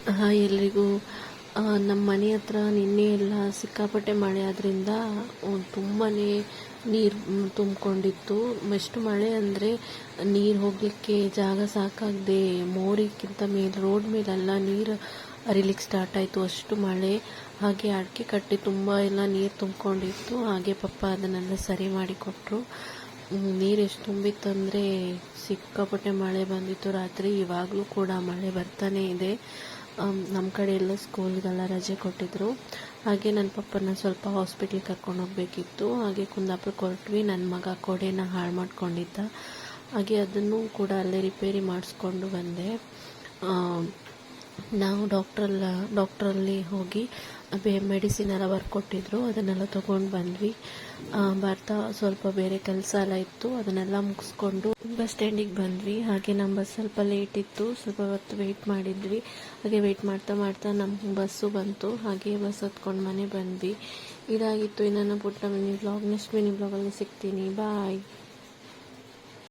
Hi ಎಲ್ರಿಗೂ. ನಮ್ಮ ಮನೆ ಹತ್ರ ನಿನ್ನೆ ಎಲ್ಲ ಸಿಕ್ಕಾಪಟ್ಟೆ ಮಳೆ ಆದ್ರಿಂದ ತುಂಬಾ ನೀರು ತುಂಬಿಕೊಂಡಿತ್ತು. ಎಷ್ಟು ಮಳೆ ಅಂದರೆ ನೀರು ಹೋಗಲಿಕ್ಕೆ ಜಾಗ ಸಾಕಾಗದೆ ಮೋರಿಗಿಂತ ಮೇಲೆ ರೋಡ್ ಮೇಲೆಲ್ಲ ನೀರು ಹರಿಲಿಕ್ಕೆ ಸ್ಟಾರ್ಟ್ ಆಯಿತು, ಅಷ್ಟು ಮಳೆ. ಹಾಗೆ ಅಡಿಕೆ ಕಟ್ಟಿ ತುಂಬ ಎಲ್ಲ ನೀರು ತುಂಬಿಕೊಂಡಿತ್ತು. ಹಾಗೆ ಪಪ್ಪ ಅದನ್ನೆಲ್ಲ ಸರಿ ಮಾಡಿಕೊಟ್ರು. ನೀರು ಎಷ್ಟು ತುಂಬಿತ್ತಂದರೆ ಸಿಕ್ಕಾಪಟ್ಟೆ ಮಳೆ ಬಂದಿತ್ತು ರಾತ್ರಿ. ಇವಾಗಲೂ ಕೂಡ ಮಳೆ ಬರ್ತಾನೆ ಇದೆ. ನಮ್ಮ ಕಡೆ ಎಲ್ಲ ಸ್ಕೂಲ್ಗೆಲ್ಲ ರಜೆ ಕೊಟ್ಟಿದ್ದರು. ಹಾಗೆ ನನ್ನ ಪಪ್ಪನ ಸ್ವಲ್ಪ ಹಾಸ್ಪಿಟ್ಲಿಗೆ ಕರ್ಕೊಂಡು ಹೋಗಬೇಕಿತ್ತು. ಹಾಗೆ ಕುಂದಾಪುರಕ್ಕೆ ಹೊರಟ್ವಿ. ನನ್ನ ಮಗ ಕೊಡೆನ ಹಾಳು ಮಾಡ್ಕೊಂಡಿದ್ದ. ಹಾಗೆ ಅದನ್ನು ಕೂಡ ಅಲ್ಲೇ ರಿಪೇರಿ ಮಾಡಿಸ್ಕೊಂಡು ಬಂದೆ. ನಾವು ಡಾಕ್ಟ್ರಲ್ಲಿ ಹೋಗಿ ಮೆಡಿಸಿನ್ ಎಲ್ಲ ಬರ್ಕೊಟ್ಟಿದ್ರು, ಅದನ್ನೆಲ್ಲ ತೊಗೊಂಡು ಬಂದ್ವಿ. ಬರ್ತಾ ಸ್ವಲ್ಪ ಬೇರೆ ಕೆಲಸ ಎಲ್ಲ ಇತ್ತು, ಅದನ್ನೆಲ್ಲ ಮುಗಿಸ್ಕೊಂಡು ಬಸ್ ಸ್ಟ್ಯಾಂಡಿಗೆ ಬಂದ್ವಿ. ಹಾಗೆ ನಮ್ಮ ಬಸ್ ಸ್ವಲ್ಪ ಲೇಟ್ ಇತ್ತು, ಸ್ವಲ್ಪ ಹೊತ್ತು ವೆಯ್ಟ್ ಮಾಡಿದ್ವಿ. ಹಾಗೆ ವೆಯ್ಟ್ ಮಾಡ್ತಾ ಮಾಡ್ತಾ ನಮ್ಮ ಬಸ್ಸು ಬಂತು. ಹಾಗೆ ಬಸ್ ಹತ್ಕೊಂಡು ಮನೆ ಬಂದ್ವಿ. ಇದಾಗಿತ್ತು ನನ್ನ ಪುಟ್ಟ ಮಿನಿ ಬ್ಲಾಗ್. ನೆಕ್ಸ್ಟ್ ಮಿನಿ ಬ್ಲಾಗಲ್ಲಿ ಸಿಗ್ತೀನಿ. ಬಾಯ್.